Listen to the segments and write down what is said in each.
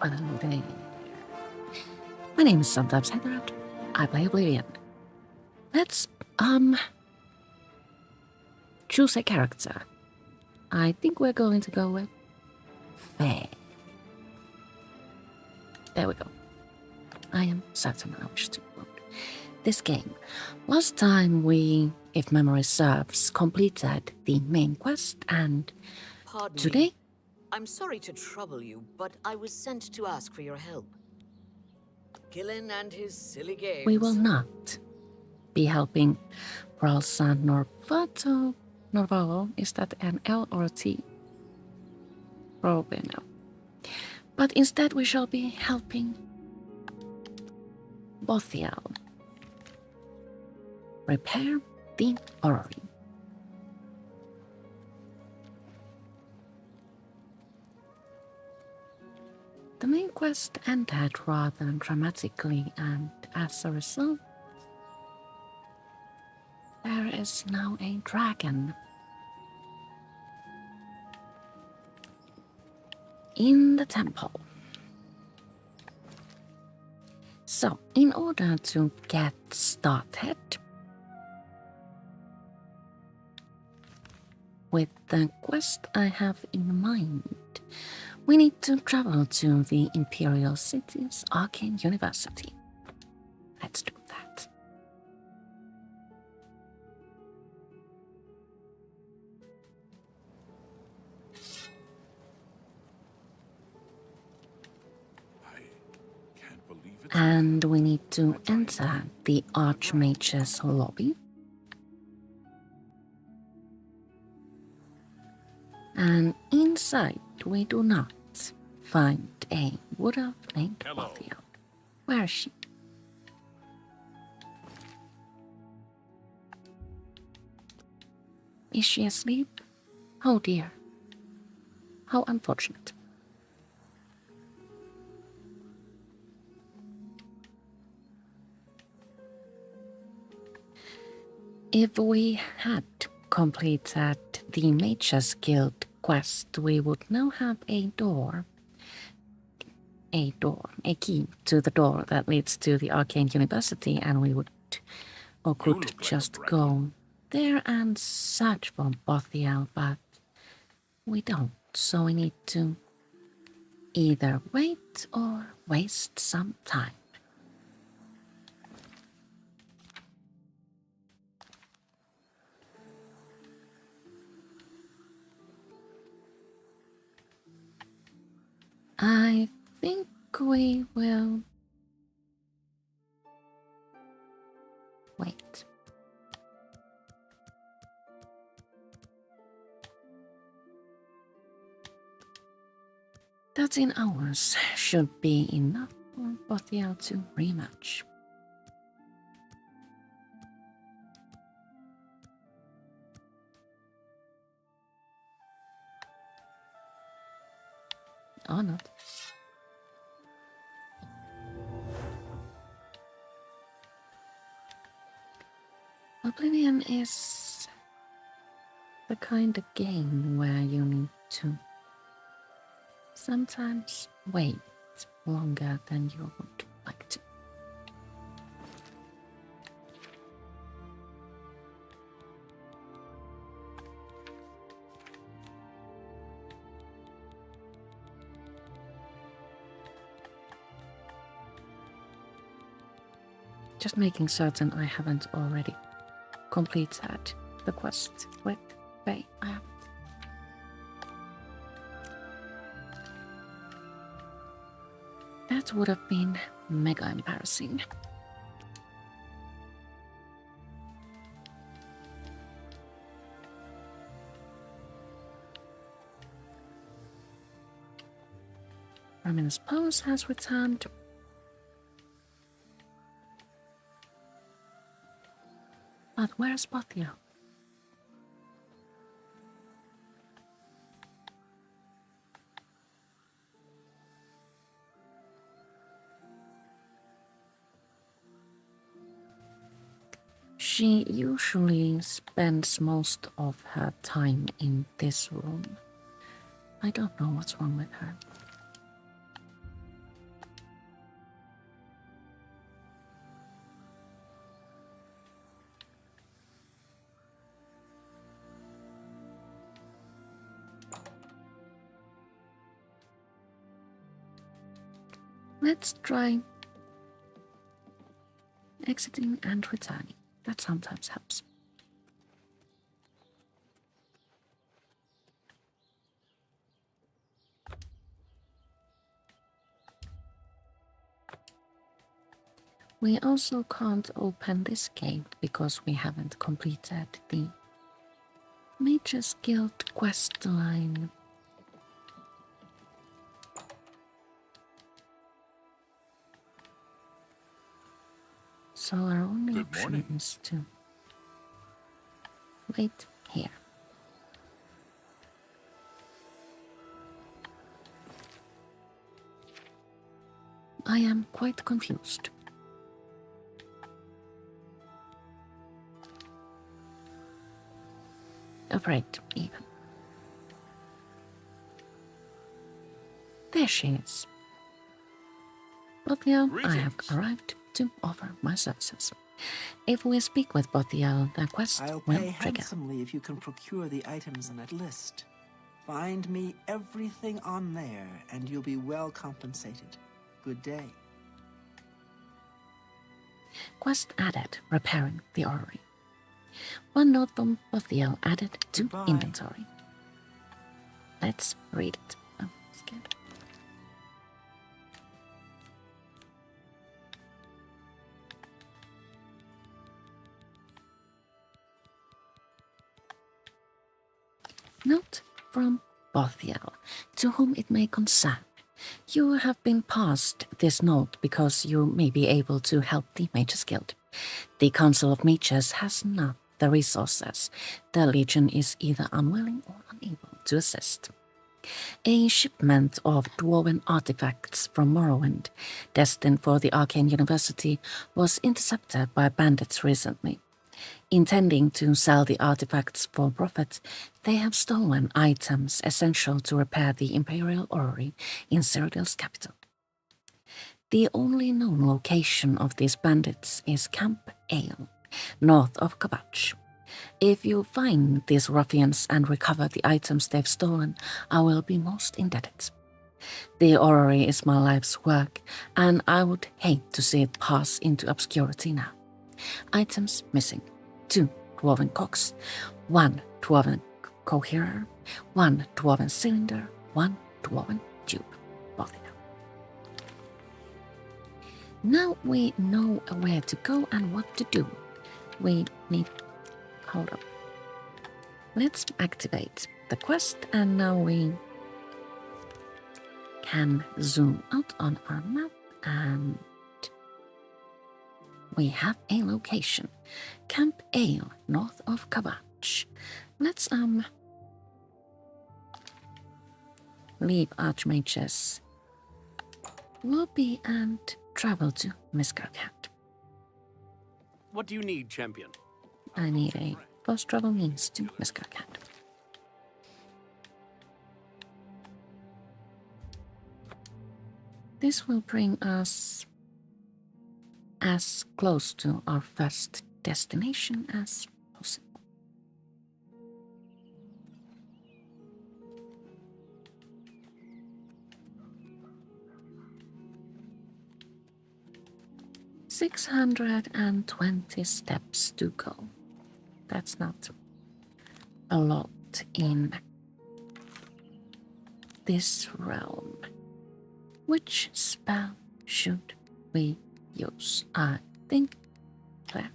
Hello there. My name is Sometimes Heather. I play Oblivion. Let's, choose a character. I think we're going to go with Faye. There we go. I am certain I wish to load this game. Last time we, if memory serves, completed the main quest, and Pardon today me. I'm sorry to trouble you, but I was sent to ask for your help. Gillen and his silly games. we will not be helping Ralsa Norvato. Norvalo, is that an L or a T? Probably no. But instead we shall be helping Bothiel repair the Orrery. The main quest ended rather dramatically, and as a result, there is now a dragon in the temple. So, in order to get started with the quest I have in mind, we need to travel to the Imperial City's Arcane University. Let's do that. And we need to enter the Archmage's lobby. And inside we do not find a wood-elf named Bothiel. Where is she? Is she asleep? Oh dear. How unfortunate. If we had completed the Mage's Guild quest, we would now have a key to the door that leads to the Arcane University, and we would, or could just go there and search for Bothiel, but we don't, so we need to either wait or waste some time. I think we will wait. "13 hours should be enough for Bothiel to rematch." Or not. Oblivion is the kind of game where you need to sometimes wait longer than you would like to. Just making certain I haven't already completed the quest with Faye. I haven't. That would have been mega embarrassing. Ramina's pose has returned. But where's Bothiel? She usually spends most of her time in this room. I don't know what's wrong with her. Let's try exiting and returning. That sometimes helps. We also can't open this gate because we haven't completed the Mage's Guild quest line. So our only option is to wait here. I am quite confused. Afraid, even. There she is. Bothiel, I have arrived to offer my services. If we speak with Bothiel, the quest I'll will pay trigger. handsomely if you can procure the items in that list. Find me everything on there, and you'll be well compensated. Good day. Quest added, repairing the Orrery. One note from Bothiel added to Goodbye. inventory. Let's read it. Oh, scared. Note from Bothiel, to whom it may concern. You have been passed this note because you may be able to help the Mages Guild. The Council of Mages has not the resources. The Legion is either unwilling or unable to assist. A shipment of dwarven artifacts from Morrowind, destined for the Arcane University, was intercepted by bandits recently. Intending to sell the artifacts for profit, they have stolen items essential to repair the Imperial Orrery in Cyrodiil's capital. The only known location of these bandits is Camp Ale, north of Kavach. If you find these ruffians and recover the items they've stolen, I will be most indebted. The Orrery is my life's work, and I would hate to see it pass into obscurity now. Items missing: 2 dwarven cocks, 1 dwarven coherer, 1 dwarven cylinder, 1 dwarven tube. Bothiel. Now we know where to go and what to do. We need... Hold up. Let's activate the quest, and now we can zoom out on our map, and we have a location. Camp Ale, north of Kavach. Let's leave Archmage's lobby and travel to Miskarkat. What do you need, champion? I need a fast travel means to Miskarkat. This will bring us as close to our first destination as possible. "620 steps to go. That's not a lot in this realm. Which spell should we use? I think Claire.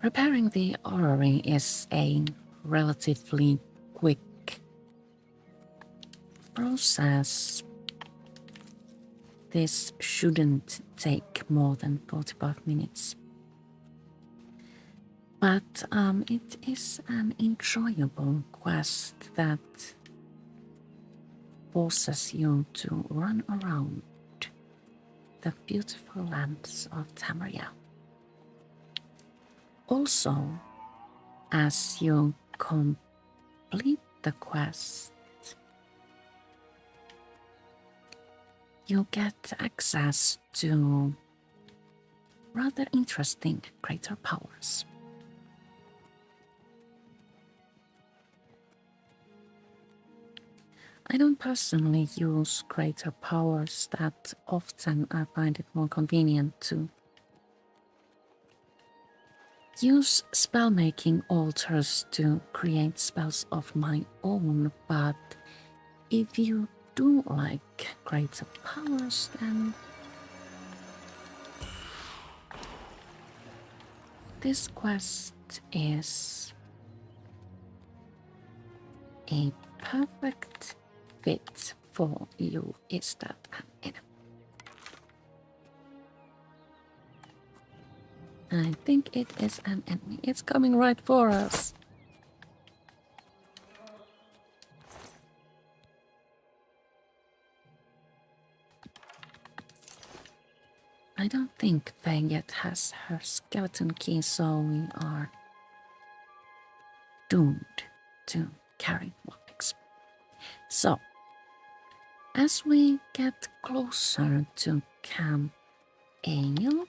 Repairing the Orrery is a relatively quick process. This shouldn't take more than 45 minutes. But it is an enjoyable quest that forces you to run around the beautiful lands of Tamriel. Also, as you complete the quest, you get access to rather interesting greater powers. I don't personally use greater powers that often. I find it more convenient to use spellmaking altars to create spells of my own, but if you do like greater powers, then this quest is a perfect fit for you. Is that an enemy? I think it is an enemy. It's coming right for us. I don't think Faye yet has her skeleton key, so we are doomed to carry lockpicks. So, as we get closer to Camp Ale,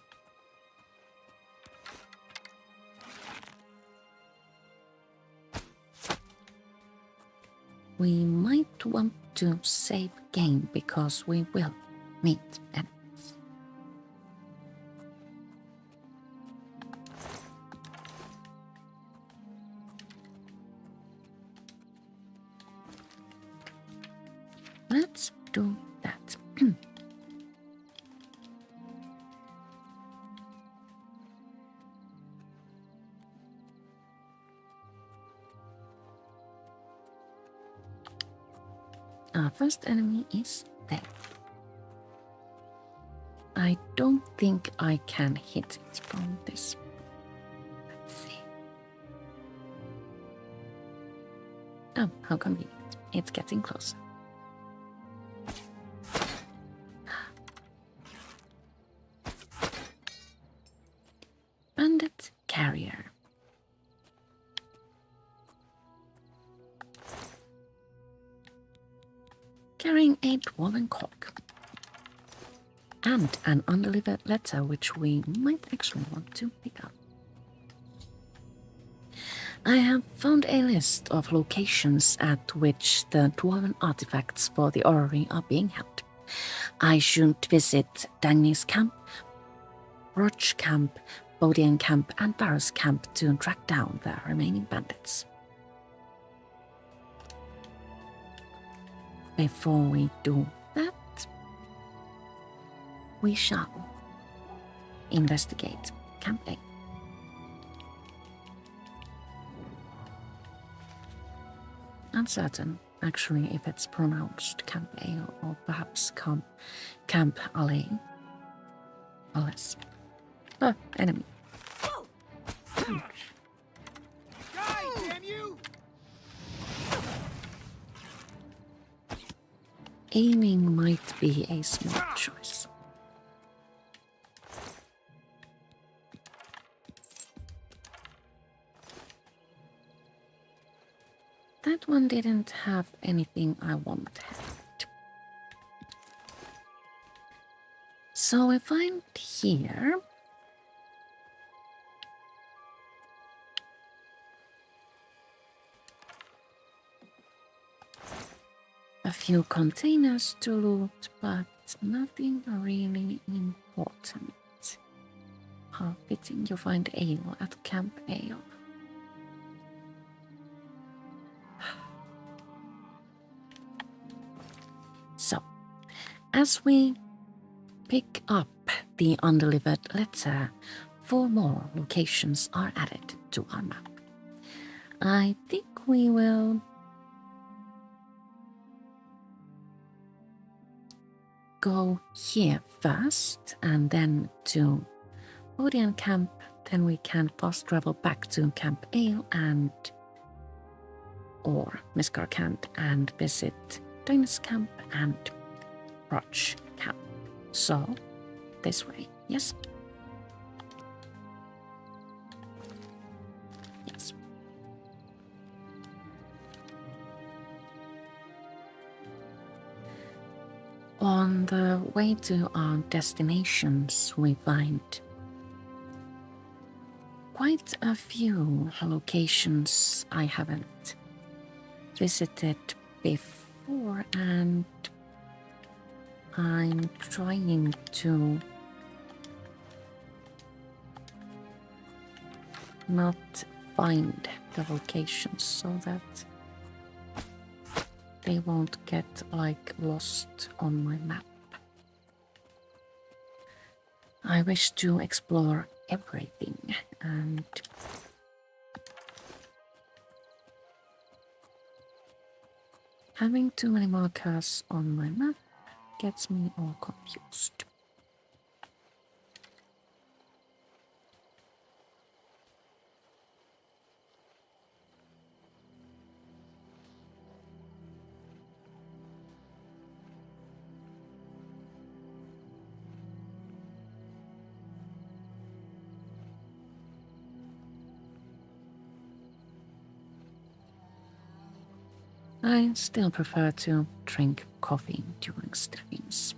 we might want to save game because we will meet enemies. Let's do that. Our first enemy is there. I don't think I can hit it from this. Let's see. Oh, how convenient. It's getting closer. Bandit carrier. Carrying a dwarven cloak. And an undelivered letter which we might actually want to pick up. I have found a list of locations at which the dwarven artifacts for the Orrery are being held. I should visit Dagny's camp, Roach camp, Bothiel camp and Benirus camp to track down the remaining bandits. Before we do that, we shall investigate Camp A. Uncertain, actually, if it's pronounced Camp A or perhaps Camp Alley. Alas. Oh, enemy. Guys, damn you! Aiming might be a smart choice. That one didn't have anything I wanted. So we find here a few containers to loot, but nothing really important. How fitting you find ale at Camp Ale. So, as we pick up the undelivered letter, 4 more locations are added to our map. I think we will go here first and then to Bothiel camp, then we can fast travel back to Camp Ale or Miskar camp and visit Dagny's camp and Roach camp. So, this way, yes? Yes. On the way to our destinations, we find quite a few locations I haven't visited before. 4 and I'm trying to not find the locations so that they won't get like lost on my map. I wish to explore everything and having too many markers on my map gets me all confused. I still prefer to drink coffee during streams.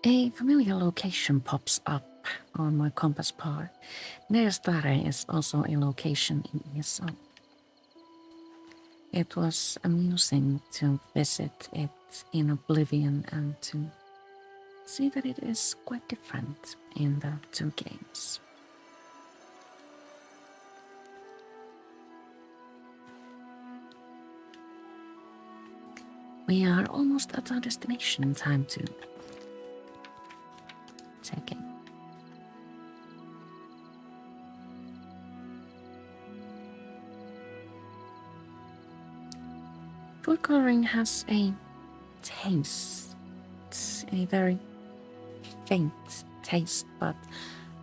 A familiar location pops up on my compass bar. Nearstare is also a location in ESO. It was amusing to visit it in Oblivion and to see that it is quite different in the two games. We are almost at our destination. Time to check in. Food coloring has a taste, a very faint taste, but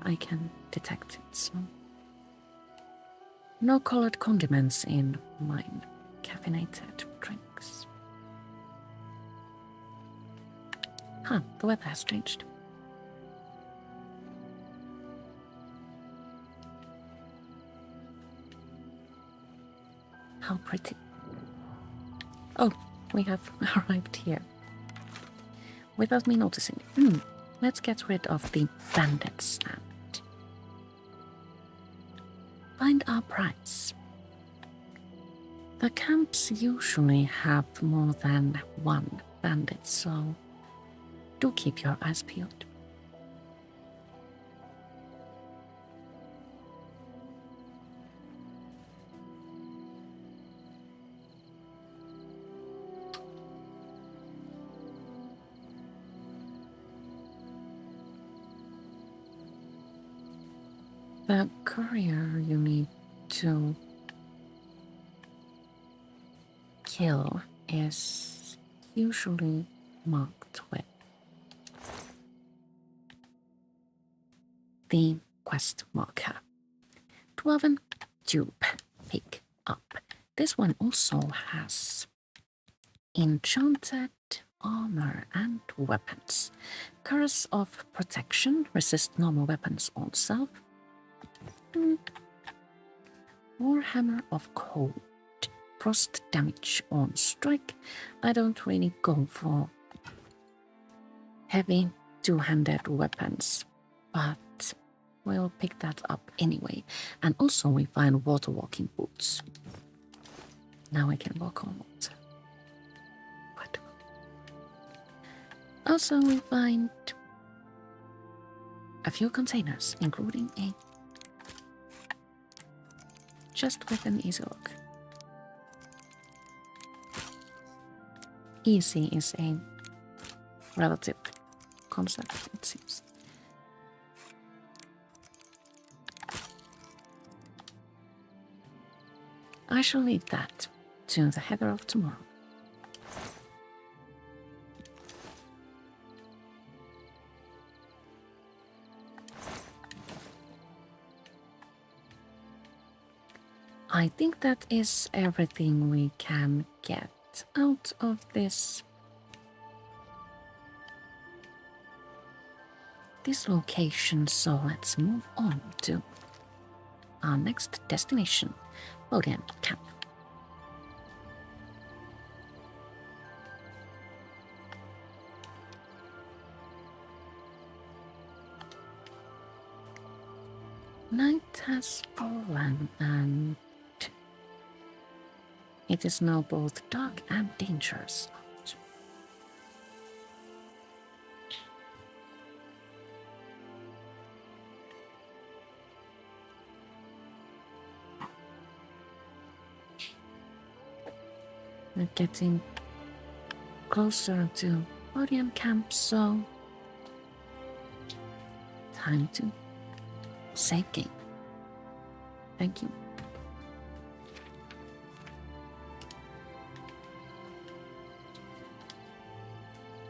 I can detect it, so. No colored condiments in mine caffeinated drinks. Huh, the weather has changed. How pretty. Oh, we have arrived here. Without me noticing. Let's get rid of the bandits and find our prize. The camps usually have more than one bandit, so do keep your eyes peeled. The courier you need to kill is usually marked with the quest marker. Dwarven tube, pick up. This one also has enchanted armor and weapons. Curse of protection, resist normal weapons on self. Warhammer of cold, frost damage on strike. I don't really go for heavy two-handed weapons, but we'll pick that up anyway. And also we find water walking boots. Now I can walk on water. What? Also we find a few containers, including a just with an easy look. Easy is a relative concept, it seems. I shall leave that to the heather of tomorrow. I think that is everything we can get out of this location, so let's move on to our next destination, Bothiel Camp. Night has fallen and it is now both dark and dangerous. We're getting closer to Bothiel Camp, so time to save game. Thank you.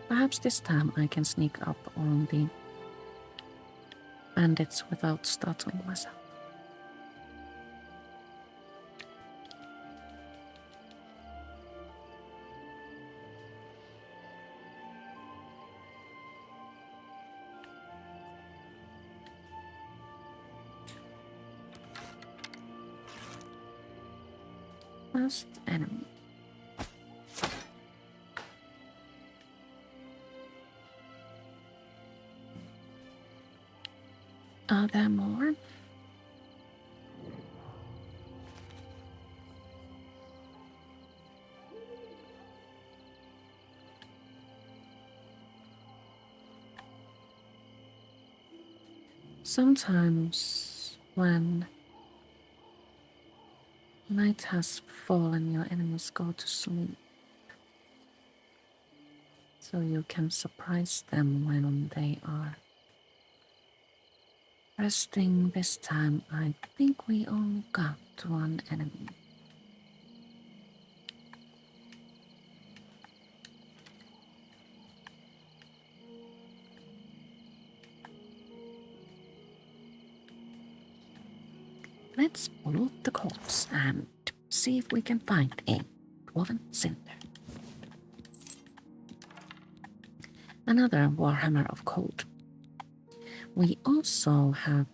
Perhaps this time I can sneak up on the bandits without startling myself. First enemy. Are there more? Sometimes when night has fallen, your enemies go to sleep. So you can surprise them when they are resting. This time I think we only got one enemy. Let's loot the corpse and see if we can find a dwarven cinder. Another Warhammer of Cold. We also have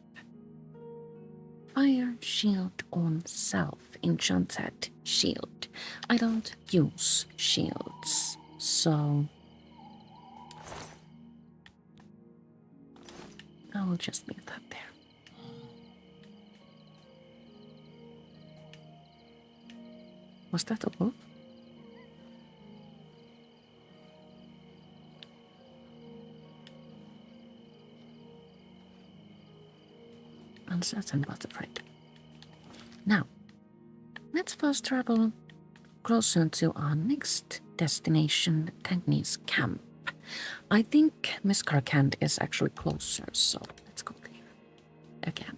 Fire Shield on Self, Enchanted Shield. I don't use shields, so I will just leave that there. Was that a wolf? Uncertain but afraid. Now, let's first travel closer to our next destination, Tennis Camp. I think Miss Karkand is actually closer, so let's go there again.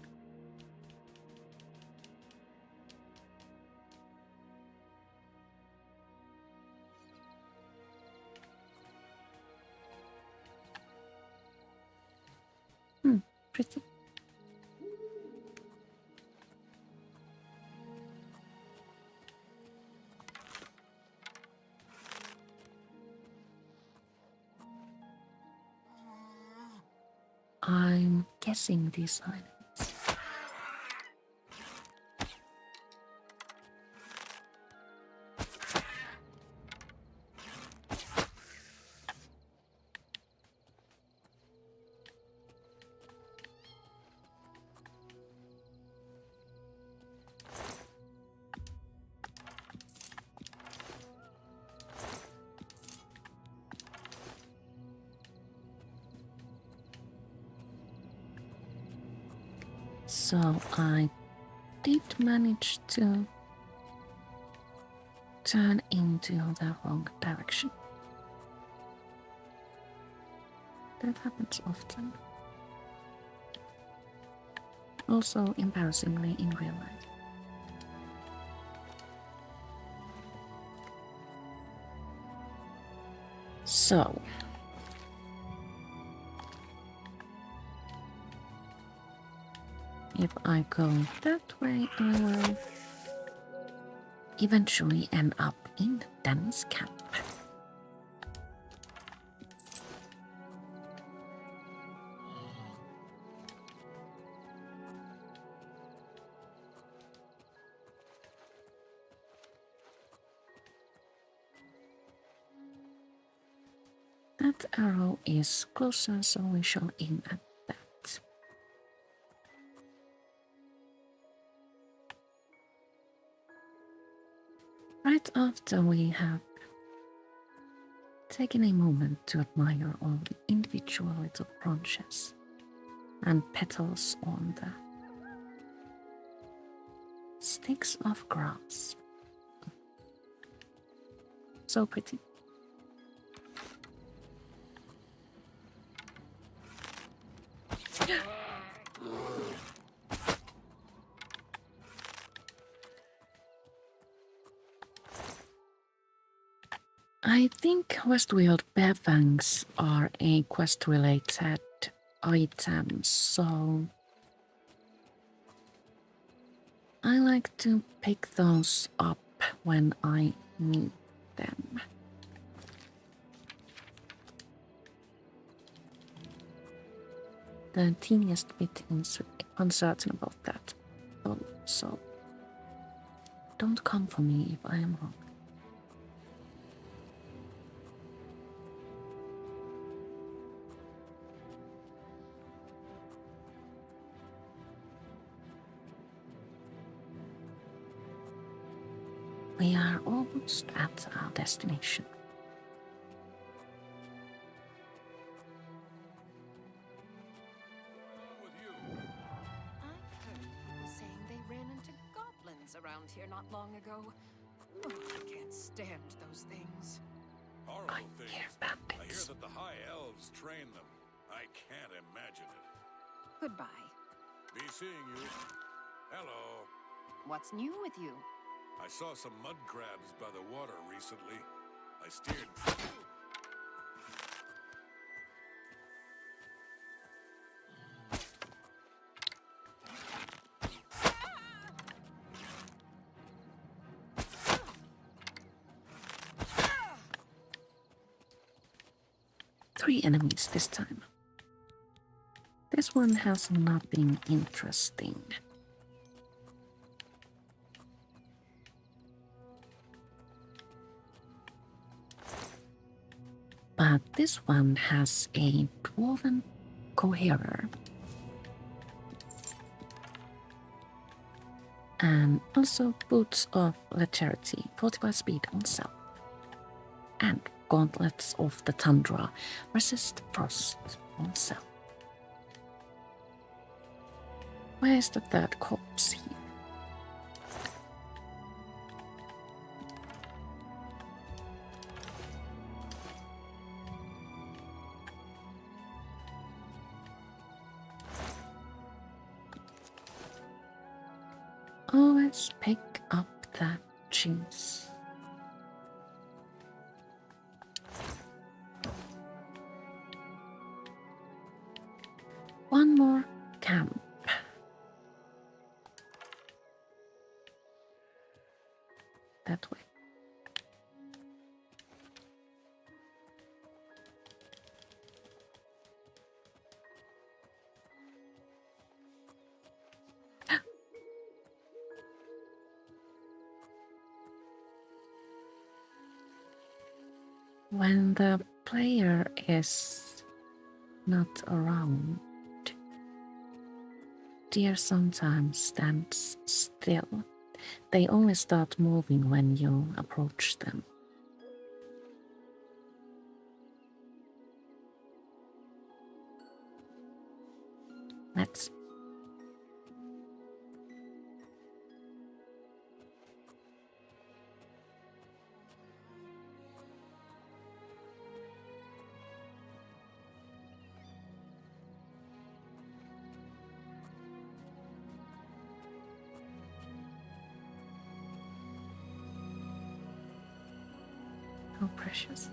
Pretty. I'm guessing these items. So I did manage to turn into the wrong direction. That happens often. Also embarrassingly in real life. So if I go that way, I will eventually end up in Danny's camp. That arrow is closer, so we shall aim at that. Right after we have taken a moment to admire all the individual little branches and petals on the sticks of grass. So pretty. I think Westweald bear fangs are a quest-related item, so I like to pick those up when I need them. The teeniest bit uncertain about that. Oh, so don't come for me if I am wrong. We are almost at our destination. I've heard people saying they ran into goblins around here not long ago. Oh, I can't stand those things. Horrible I things. hear I hear bandits. that the High Elves train them. I can't imagine it. Goodbye. Be seeing you. Hello. What's new with you? I saw some mud crabs by the water recently. I steered. 3 enemies this time. This one has nothing interesting. But this one has a dwarven coherer. And also boots of lecherity, fortify speed on self. And gauntlets of the tundra, resist frost on self. Where's the third corpse here? Always pick up that cheese. One more camp. That way. When the player is not around, deer sometimes stands still. They only start moving when you approach them. Let's see. How precious.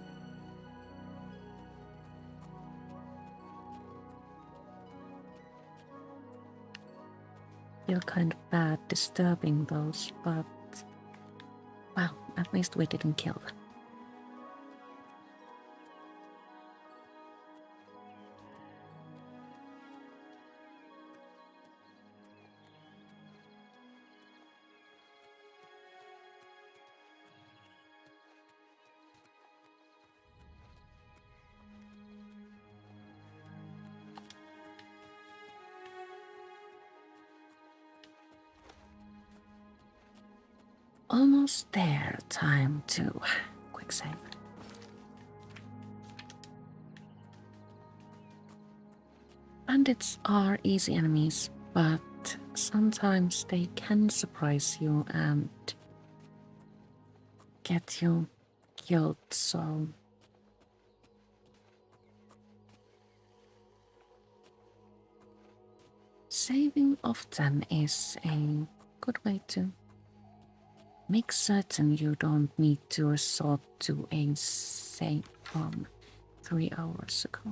Feel kind of bad disturbing those, but well, at least we didn't kill them. Almost there. Time to quick save. Bandits are easy enemies, but sometimes they can surprise you and get you killed, so saving often is a good way to make certain you don't need to resort to a save from 3 hours ago.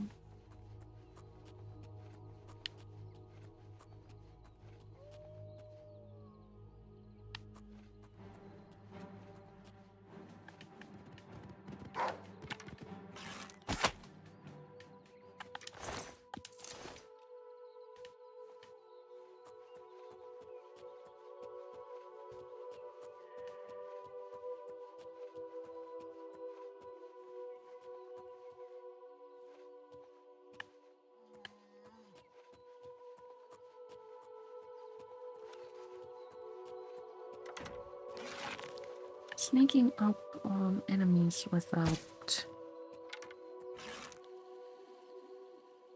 Sneaking up on enemies without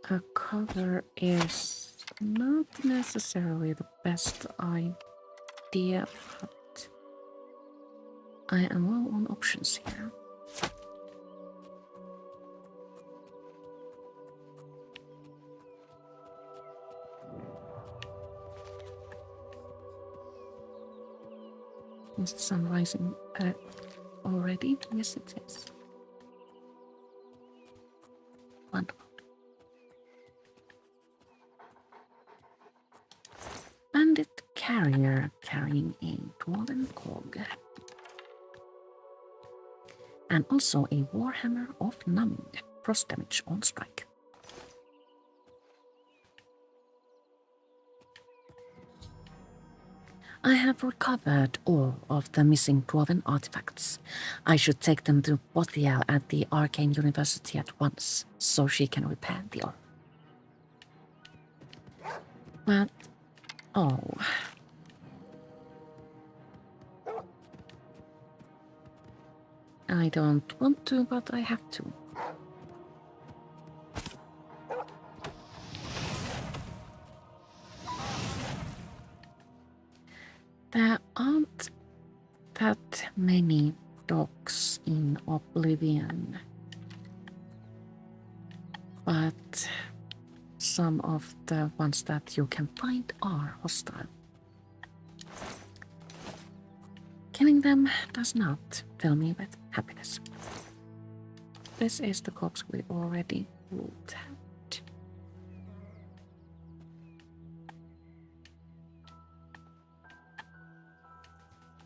a cover is not necessarily the best idea, but I am low on options here. Is the sun rising already? Yes, it is. Wonderful. Bandit carrier carrying a dwarven cog. And also a warhammer of numbing, frost damage on strike. I have recovered all of the missing dwarven artifacts. I should take them to Bothiel at the Arcane University at once, so she can repair the orb. But, oh... I don't want to, but I have to. There aren't that many dogs in Oblivion, but some of the ones that you can find are hostile. Killing them does not fill me with happiness. This is the corpse we already looked at.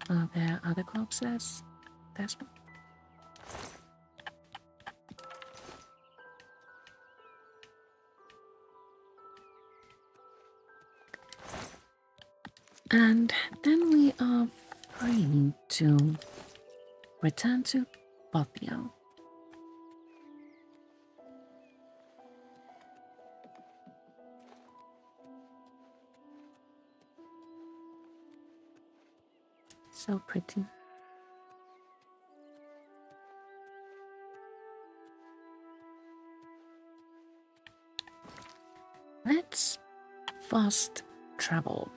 Are there other corpses? There's one. And then we are free to return to Bothiel. So pretty. Let's fast travel.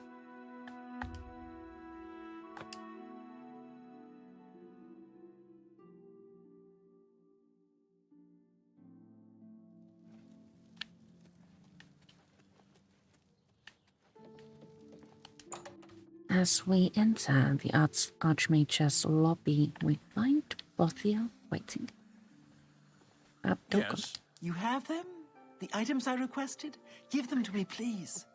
As we enter the Archmage's lobby, we find Bothiel waiting. Yes. You have them? The items I requested? Give them to me, please.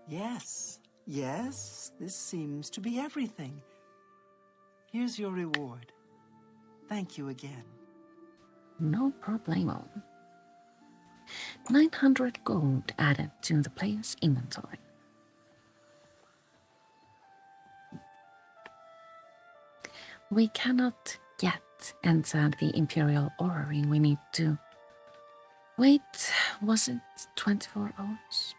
Yes, yes, this seems to be everything. Here's your reward. Thank you again. No problemo. 900 gold added to the player's inventory. We cannot yet enter the Imperial Orrery. We need to wait, was it 24 hours?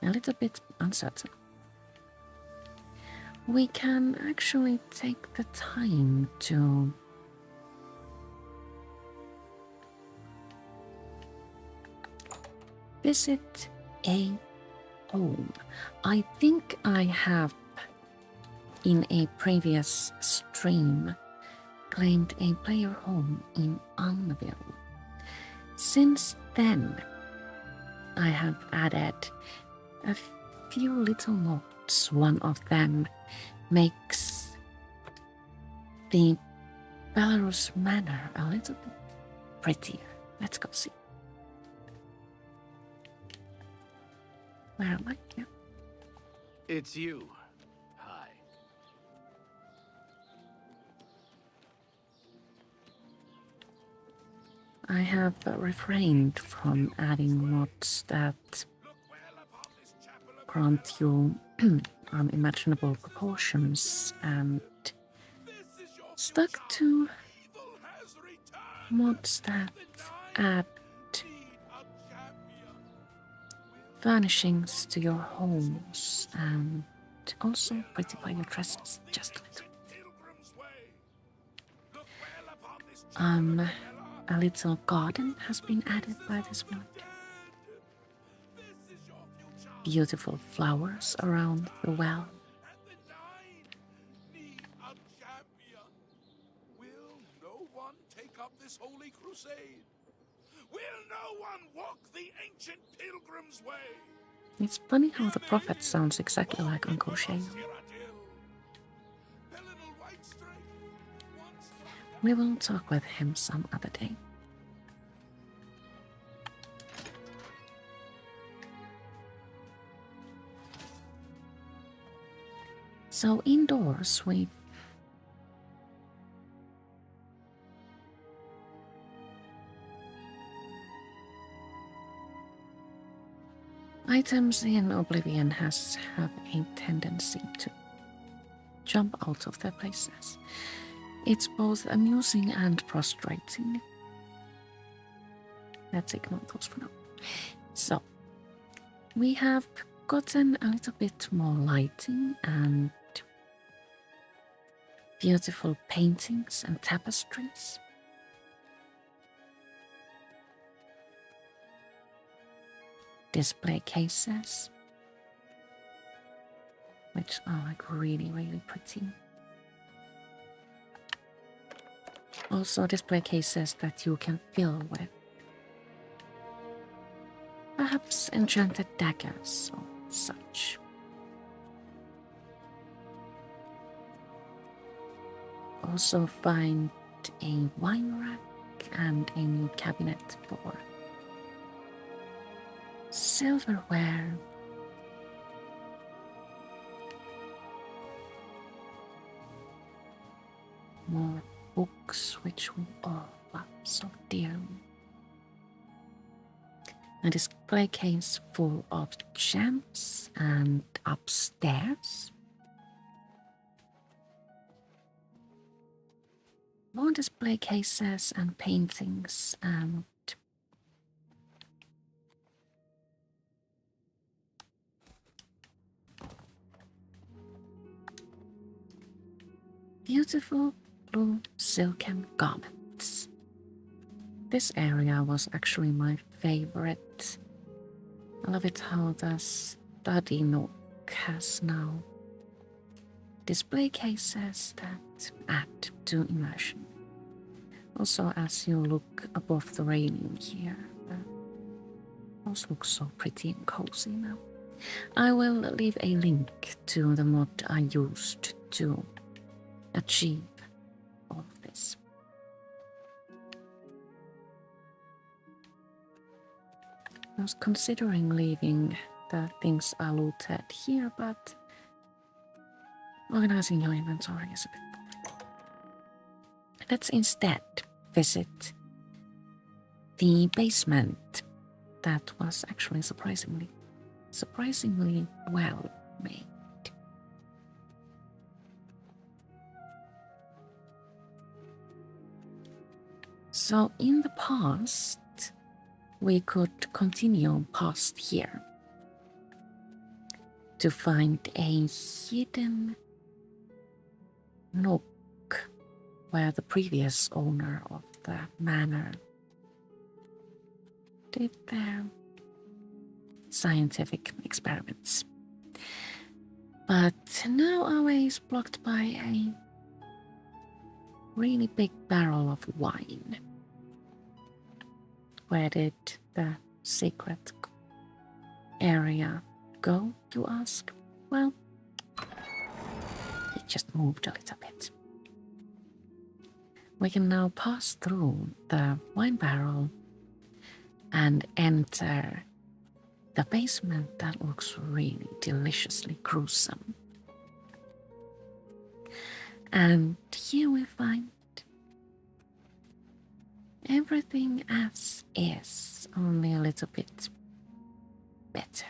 A little bit uncertain. We can actually take the time to visit a home. I think I have, in a previous stream, claimed a player home in Oblivion. Since then, I have added a few little mods. One of them makes the Benirus Manor a little bit prettier. Let's go see. Where am I? Yeah. It's you. Hi. I have refrained from adding mods that grant you unimaginable proportions and stuck to mods that add furnishings to your homes and also prettify your dresses just a little. A little garden has been added by this mod. Beautiful flowers around the well. Will no one take up this holy crusade? Will no one walk the ancient pilgrim's way? It's funny how the prophet sounds exactly like Uncle-Sheo. We will talk with him some other day. So indoors we items in Oblivion have a tendency to jump out of their places. It's both amusing and frustrating. Let's ignore those for now. So, we have gotten a little bit more lighting and beautiful paintings and tapestries. Display cases, which are like really, really pretty. Also display cases that you can fill with perhaps enchanted daggers or such. Also find a wine rack and a new cabinet for silverware. More books which we all love so dearly. A display case full of gems, and upstairs more display cases and paintings and beautiful blue silken garments. This area was actually my favorite. I love it how the study nook has now display cases that add to immersion. Also, as you look above the railing here, those look so pretty and cozy now. I will leave a link to the mod I used to achieve all of this. I was considering leaving the things I looted here, but organizing your inventory is a bit boring. Let's instead visit the basement that was actually surprisingly well made. So in the past, we could continue past here to find a hidden nook where the previous owner of the manor did their scientific experiments. But now our way is blocked by a really big barrel of wine. Where did the secret area go, you ask? Well, it just moved a little bit. We can now pass through the wine barrel and enter the basement that looks really deliciously gruesome. And here we find everything as is, only a little bit better.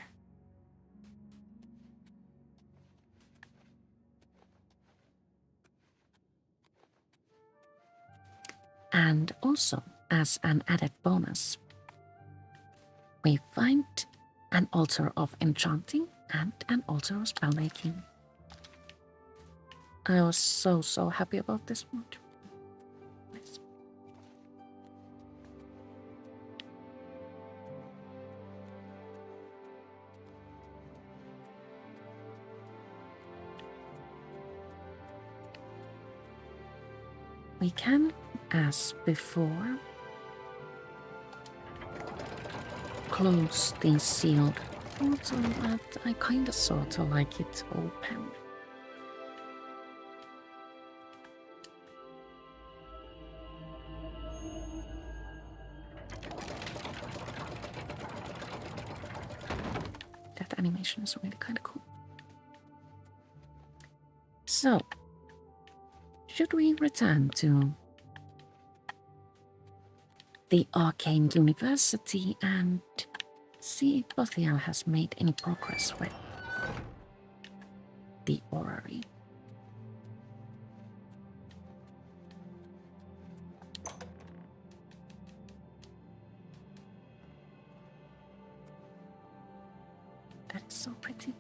And also, as an added bonus, we find an altar of enchanting and an altar of spellmaking. I was so happy about this one. Nice. We can, as before, close the sealed portal, but I kinda sorta like it open. That animation is really kinda cool. So, should we return to the Arcane University and see if Bothiel has made any progress with the Orrery? That is so pretty.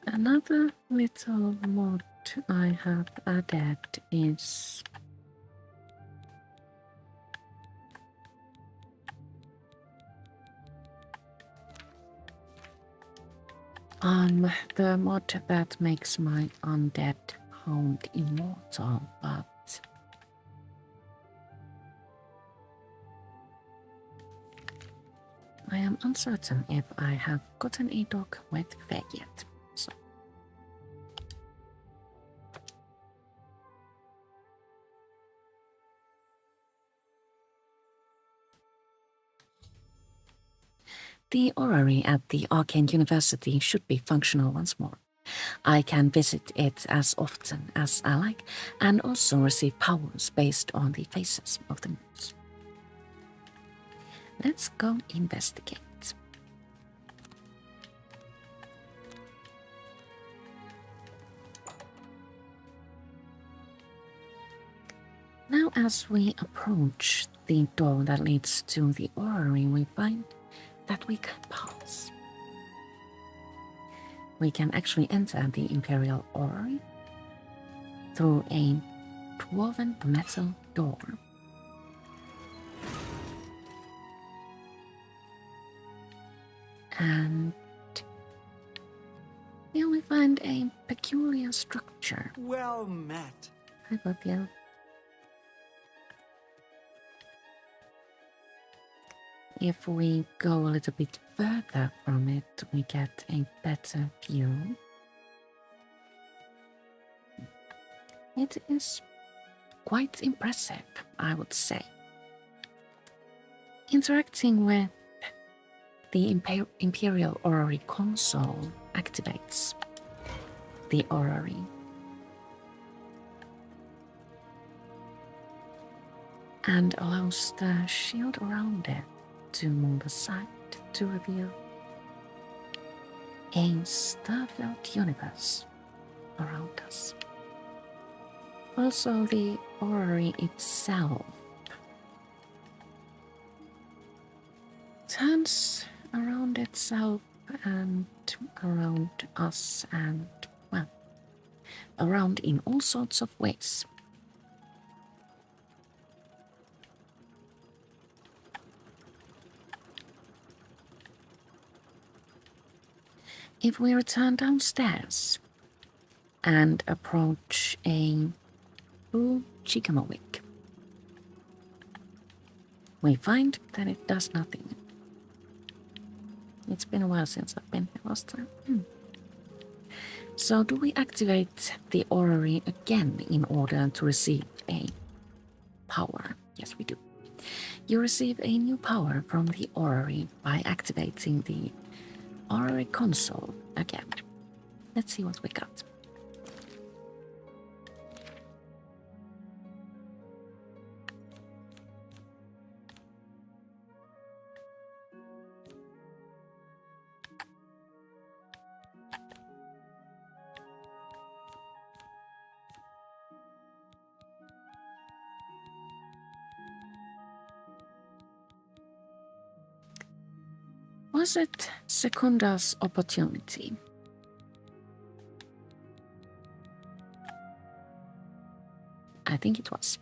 Another little mod I have added is the mod that makes my undead hound immortal, but I am uncertain if I have gotten a dog with Faye yet. So the Orrery at the Arcane University should be functional once more. I can visit it as often as I like and also receive powers based on the faces of the moons. Let's go investigate. Now as we approach the door that leads to the Orrery, we find that we can pass. we can actually enter the Imperial Orrery through a dwarven metal door. And here we find a peculiar structure. Well met. Hi, Bothiel. If we go a little bit further from it, we get a better view. It is quite impressive, I would say. Interacting with the Imperial Orrery console activates the Orrery. And allows the shield around it to move aside to reveal a star-filled universe around us. Also, the Orrery itself turns around itself and around us and, well, around in all sorts of ways. If we return downstairs and approach a blue Chikamawik, we find that it does nothing. It's been a while since I've been here last time. So do we activate the Orrery again in order to receive a power? Yes, we do. You receive a new power from the Orrery by activating the Orrery console again. Let's see what we got. Was it Secunda's opportunity? I think it was.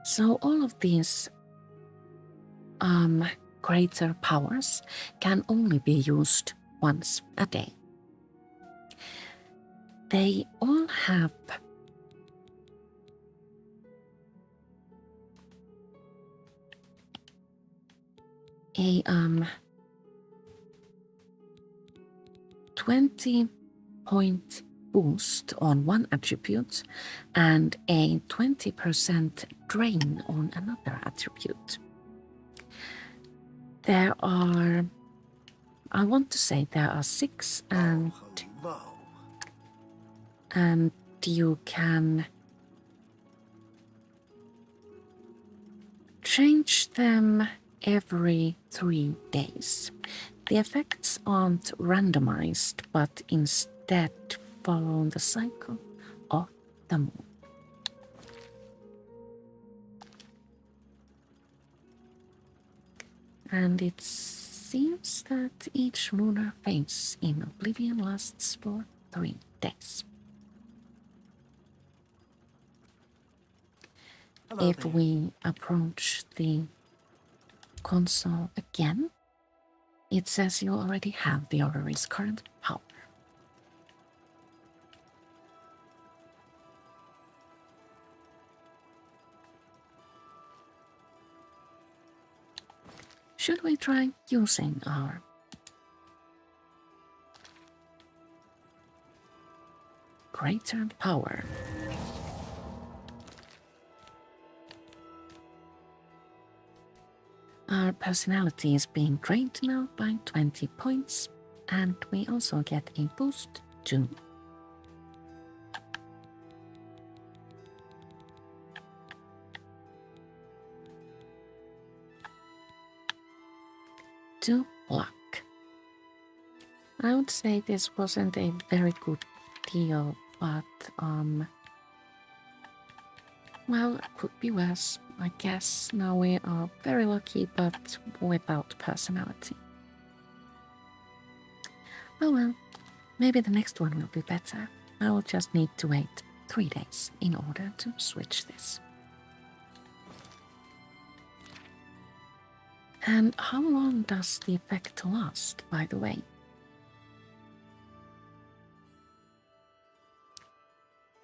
So all of these greater powers can only be used once a day. They all have a 20-point boost on one attribute and a 20% drain on another attribute. There are, I want to say there are 6, and you can change them every 3 days. The effects aren't randomized, but instead follow the cycle of the moon. And it seems that each lunar phase in Oblivion lasts for 3 days. Hello If there. we approach the console again, it says you already have the Orrery's current power. Should we try using our greater power? Our personality is being drained now by 20 points, and we also get a boost to luck. I would say this wasn't a very good deal, but well, it could be worse. I guess now we are very lucky, but without personality. Oh well, maybe the next one will be better. I will just need to wait 3 days in order to switch this. And how long does the effect last, by the way?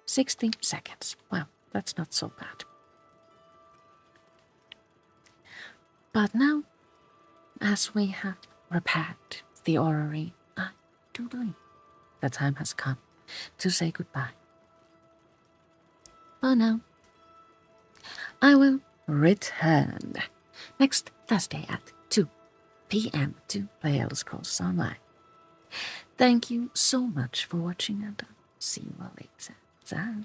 60 seconds. Well, that's not so bad. But now, as we have repaired the orrery, I do believe the time has come to say goodbye. For now, I will return next Thursday at 2 p.m. to play Elder Scrolls Online. Thank you so much for watching, and I'll see you all later. Ciao.